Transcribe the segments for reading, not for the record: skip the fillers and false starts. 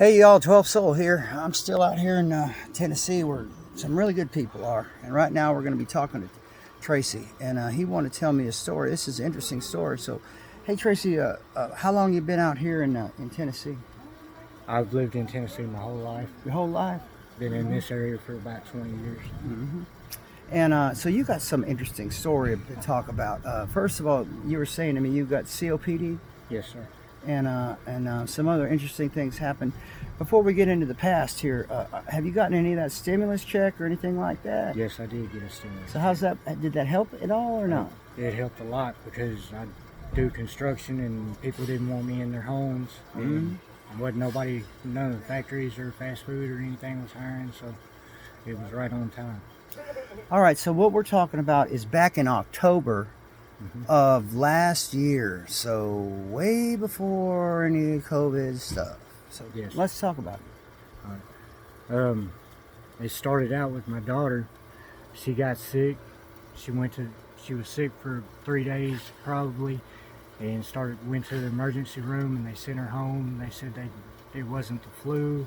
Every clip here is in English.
Hey y'all, 12 Soul here. I'm still out here in Tennessee where some really good people are. And right now we're going to be talking to Tracy. And he wanted to tell me a story. This is an interesting story. So, hey Tracy, how long you been out here in Tennessee? I've lived in Tennessee my whole life. Your whole life? Been in this area for about 20 years. Mm-hmm. And so you got some interesting story to talk about. First of all, you were saying to me you got COPD? Yes, sir. And some other interesting things happened. Before we get into the past here, have you gotten any of that stimulus check or anything like that? Yes, I did get a stimulus. So how's that? Did that help at all or no? It helped a lot because I do construction and people didn't want me in their homes. And wasn't nobody, none of the factories or fast food or anything was hiring, so it was right on time. All right, so what we're talking about is back in October of last year, so way before any COVID stuff. So yes. Let's talk about it. All right. It started out with my daughter. She got sick. She was sick for 3 days probably, and went to the emergency room, and they sent her home. They said it wasn't the flu,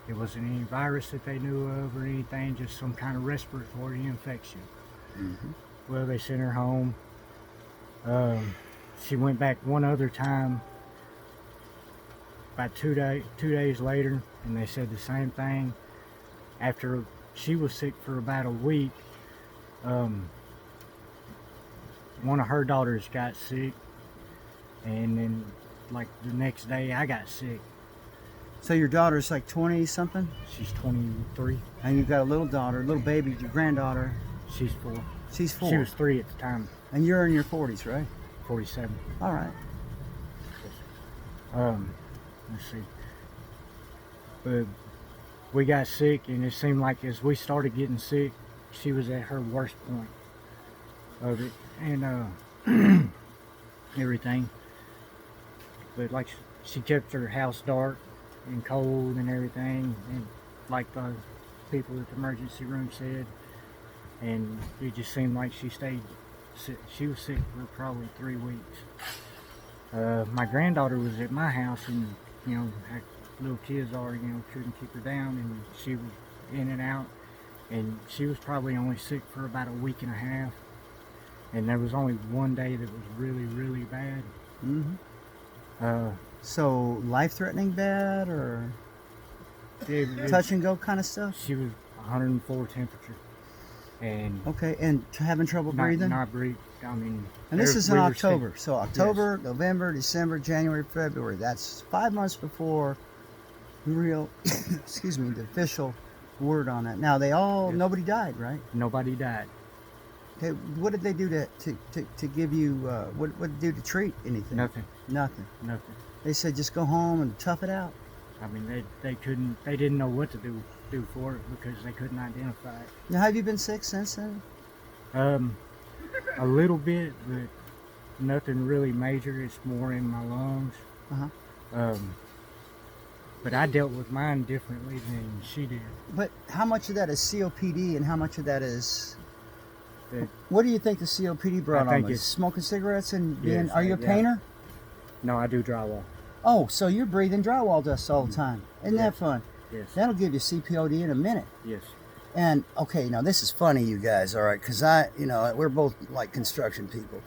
it wasn't any virus that they knew of or anything, just some kind of respiratory infection. Well, they sent her home. She went back one other time about 2 days later, and they said the same thing. After she was sick for about a week, one of her daughters got sick, and then like the next day I got sick. So your daughter's like 20 something? She's 23. And you've got a little daughter, little baby, your granddaughter. She's 4. She's 4. She was 3 at the time. And you're in your 40s, right? 47. All right. Let's see. But we got sick, and it seemed like as we started getting sick, she was at her worst point of it, and everything. But like she kept her house dark and cold and everything, and like the people at the emergency room said, and it just seemed like she stayed sick. She was sick for probably 3 weeks. My granddaughter was at my house, and how little kids are, couldn't keep her down, and she was in and out, and she was probably only sick for about a week and a half, and there was only one day that was really, really bad. So life-threatening bad, or touch and go kind of stuff? She was 104 temperature, and okay, and having trouble breathing. Not breathe. I mean, and this is in October. Sick. So October, yes. November, December, January, February. That's 5 months before the real, excuse me, the official word on it. Now Yes. Nobody died, right? Nobody died. Okay, what did they do to give you? What did they do to treat anything? Nothing. Nothing. Nothing. They said just go home and tough it out. I mean, they didn't know what to do for it because they couldn't identify it. Now, have you been sick since then? A little bit, but nothing really major. It's more in my lungs. But I dealt with mine differently than she did. But how much of that is COPD and how much of that is... What do you think the COPD brought on? Was smoking cigarettes and being... Yes, are you a painter? No, I do drywall. Oh, so you're breathing drywall dust all the time. Isn't that fun? Yes. That'll give you COPD in a minute. Yes. And, okay, now this is funny, you guys, all right, because we're both like construction people.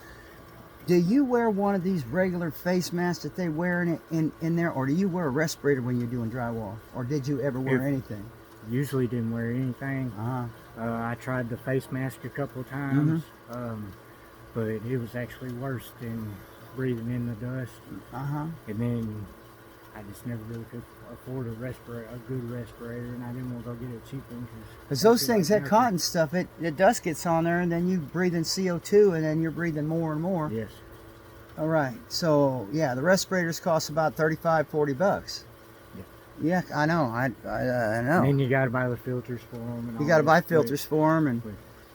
Do you wear one of these regular face masks that they wear in there, or do you wear a respirator when you're doing drywall? Or did you ever wear anything? Usually didn't wear anything. I tried the face mask a couple of times, but it was actually worse than breathing in the dust. And then I just never really could afford a good respirator, and I didn't want to go get a cheap one. Because those things, that cotton stuff, the dust gets on there, and then you breathe in CO2, and then you're breathing more and more. Yes. All right. So, yeah, the respirators cost about $35-$40. Yeah, I know. I know. And then you got to buy the filters for them. And you got to buy filters for them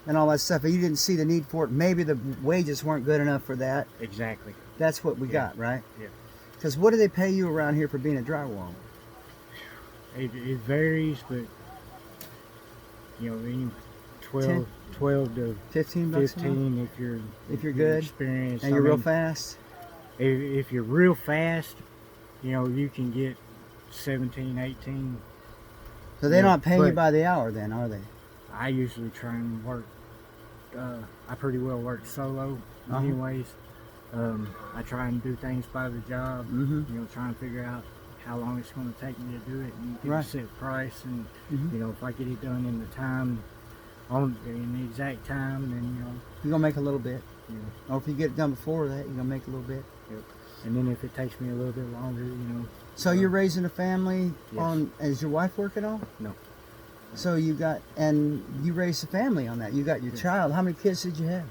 and all that stuff. But you didn't see the need for it. Maybe the wages weren't good enough for that. Exactly. That's what we got, right? Yeah. Because what do they pay you around here for being a drywall? It varies, but any 12 to $15 if you're good, experienced, and you're real fast. If you're real fast, you can get 17, 18. So they're Yeah, not paying you but- by the hour then, are they? I usually try and work. I pretty well work solo, Uh-huh. anyways. I try and do things by the job. Mm-hmm. You know, try and figure out how long it's going to take me to do it, and get Right. a set price. And Mhm. you know, if I get it done in the time, in the exact time, then You're gonna make a little bit. you know. Or if you get it done before that, you're gonna make a little bit. And then if it takes me a little bit longer, So you're raising a family Yes. on, is your wife working on? No. So you raised a family on that. You got your Yeah. child. How many kids did you have?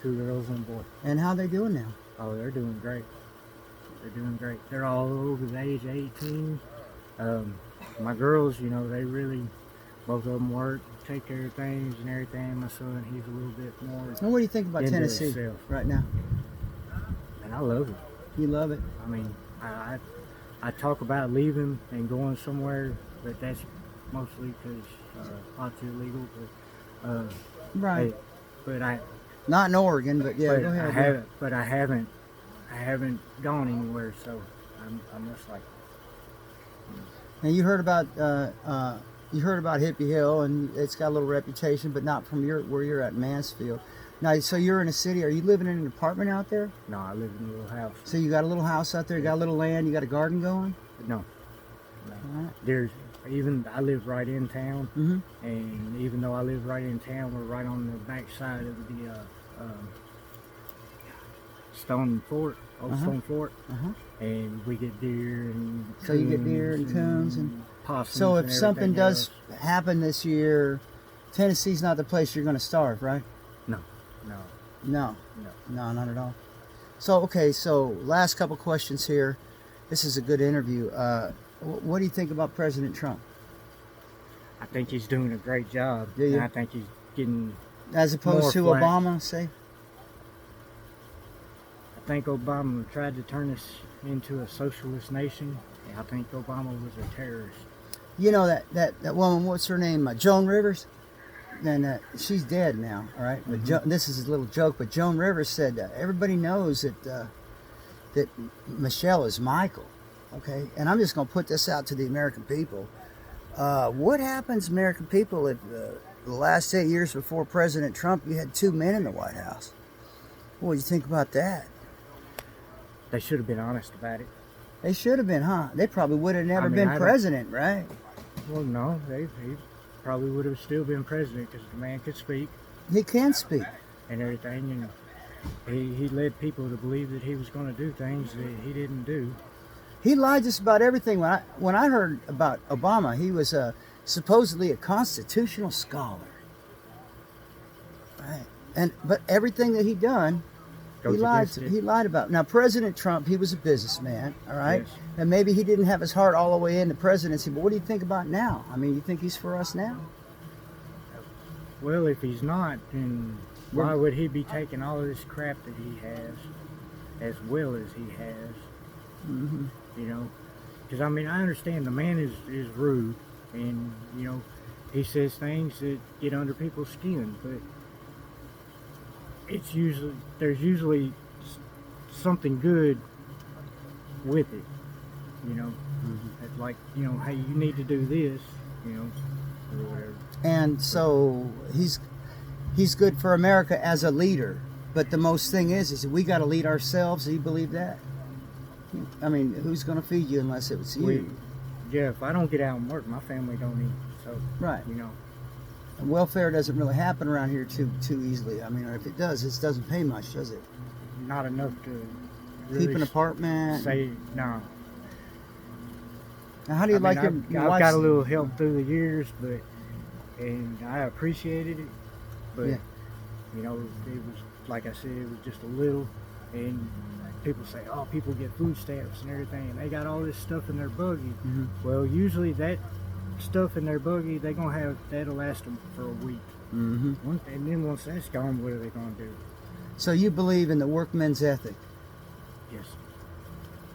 2 girls and a boy. And how they doing now? Oh, they're doing great. They're doing great. They're all over the age of 18. My girls, they really, both of them work, take care of things and everything. My son, he's a little bit more And what do you think about into Tennessee himself. right now? And I love it. You love it? I mean, I talk about leaving and going somewhere, but that's mostly because pot's illegal. But Right. but I Not in Oregon, but yeah, but go ahead. I haven't gone anywhere. So I'm just like, And you heard about Hippie Hill, and it's got a little reputation, but not from where you're at, Mansfield. Now, so you're in a city. Are you living in an apartment out there? no, I live in a little house. So you got a little house out there, you got a little land, you got a garden going. No, All right. I live right in town, Mm-hmm. and even though I live right in town, we're right on the back side of the Stone Fort, old Uh-huh. Stone Fort, Uh-huh. and we get deer and So you get deer and coons and possums. So and if something everything does else. happen this year, Tennessee's not the place you're going to starve, right? no, No, no. not at all. So okay, so last couple questions here. This is a good interview. What do you think about President Trump? I think he's doing a great job. Do you? And I think he's getting. As opposed More to flack. Obama, say? I think Obama tried to turn us into a socialist nation. I think Obama was a terrorist. You know that woman, what's her name? Joan Rivers? And she's dead now, all right? But this is a little joke, but Joan Rivers said everybody knows that Michelle is Michael, okay? And I'm just going to put this out to the American people. What happens, American people, if the last 8 years before President Trump, you had 2 men in the White House? What do you think about that? They should have been honest about it. They should have been, huh? They probably would have never I mean, been I don't- president, right? Well, no, he probably would have still been president because the man could speak He can speak. and everything. And he led people to believe that he was going to do things that he didn't do. He lied just about everything. When I heard about Obama, he was supposedly a constitutional scholar, right? But everything that he done, Goes he lied. against it. He lied about. Now, President Trump, he was a businessman, all right, Yes. and maybe he didn't have his heart all the way into presidency. But what do you think about now? I mean, you think he's for us now? Well, if he's not, then why would he be taking all of this crap that he has, as well as he has? Mm-hmm. Because I mean, I understand the man is rude, and he says things that get under people's skin, but there's usually something good with it. It's like hey, you need to do this, or whatever. And so he's good for America as a leader. But the most thing is we got to lead ourselves. Do you believe that? I mean, who's going to feed you unless it was you? Yeah, if I don't get out and work, my family don't eat. So Right. Welfare doesn't really happen around here too easily. I mean, or if it does, it doesn't pay much, does it? not enough to really Keep an apartment. say no. Now, how do you like your I've wife's- got a little help through the years, and I appreciated it. But Yeah. it was like I said, it was just a little. And people say, "Oh, people get food stamps and everything, and they got all this stuff in their buggy." Mhm. Well, usually that stuff in their buggy, they're gonna have that'll last them for a week. Mhm. And then once that's gone, what are they gonna do? So you believe in the workman's ethic? Yes.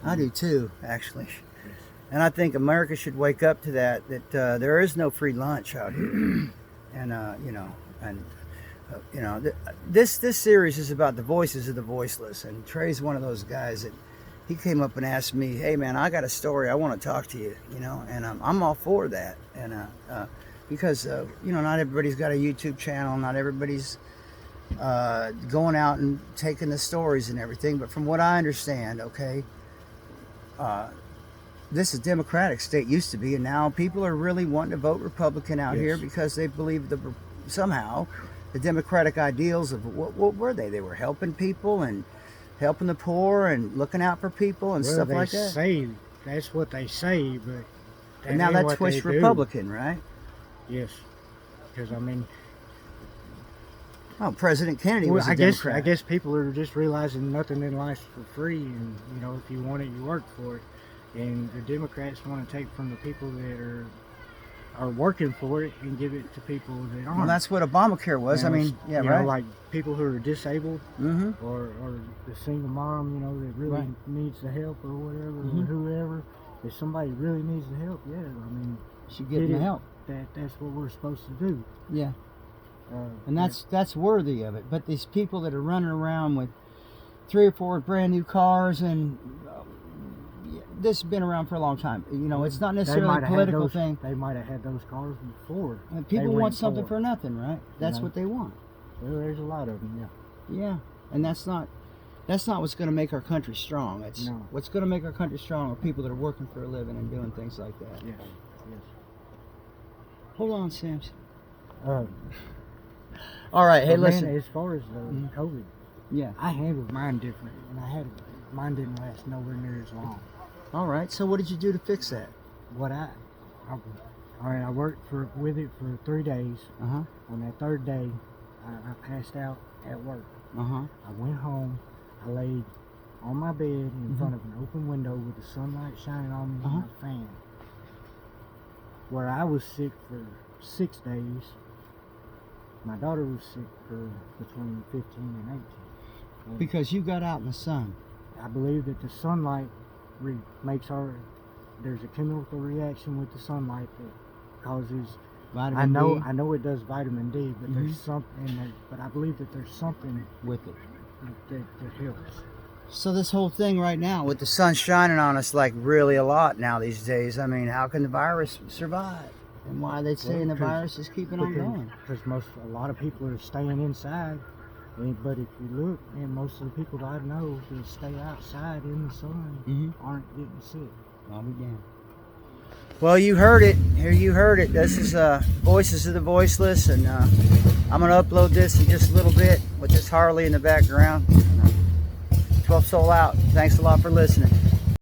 I do too, actually. Yes. And I think America should wake up to that. That there is no free lunch out here, and this series is about the voices of the voiceless. And Trey's one of those guys that he came up and asked me, "Hey man, I got a story. I want to talk to you." You know, and I'm all for that. And because you know, not everybody's got a YouTube channel. Not everybody's going out and taking the stories and everything. But from what I understand, okay, this is Democratic state used to be, and now people are really wanting to vote Republican out here because they believe somehow the Democratic ideals of what were they? They were helping people and helping the poor and looking out for people and stuff like that. Say that's what they say, but and now that's twist Republican, right? Yes, because I mean, oh, President Kennedy was a Democrat. I guess people are just realizing nothing in life's for free, and you know, if you want it, you work for it. And the Democrats want to take from the people that are working for it and give it to people that aren't. Well, that's what Obamacare was. You know, I mean, yeah, you right. know, like people who are disabled, or the single mom, you know, that really needs the help or whatever, or whoever. If somebody really needs the help, yeah, I mean, should get the help. That's what we're supposed to do. Yeah. And that's worthy of it. But these people that are running around with 3 or 4 brand new cars, and this has been around for a long time. You know, it's not necessarily a political thing. They might have had those cars before. And people want something for nothing, right? That's what they want. Well, there's a lot of them, yeah. Yeah, and that's not what's going to make our country strong. What's going to make our country strong are people that are working for a living and doing things like that. Yes. Hold on, Samson. All right, hey, listen. Man, as far as COVID, I handled mine different, and mine didn't last nowhere near as long. All right, so what did you do to fix that? I worked with it for 3 days. On that 3rd day, I passed out at work. I went home. I laid on my bed in front of an open window with the sunlight shining on me and a fan. Where I was sick for 6 days, my daughter was sick for between 15 and 18. And because you got out in the sun. I believe that the sunlight makes there's a chemical reaction with the sunlight that causes vitamin D. I know it does vitamin D, but there's something but I believe that there's something with it that helps. So this whole thing right now with the sun shining on us like really a lot now these days, I mean, how can the virus survive? And why are they saying the virus is keeping on going? Because a lot of people are staying inside. But if you look, and most of the people that I know that stay outside in the sun aren't getting sick. I'll be damned. Well, you heard it. Here you heard it. This is Voices of the Voiceless, and I'm going to upload this in just a little bit with this Harley in the background. 12 Soul out. Thanks a lot for listening.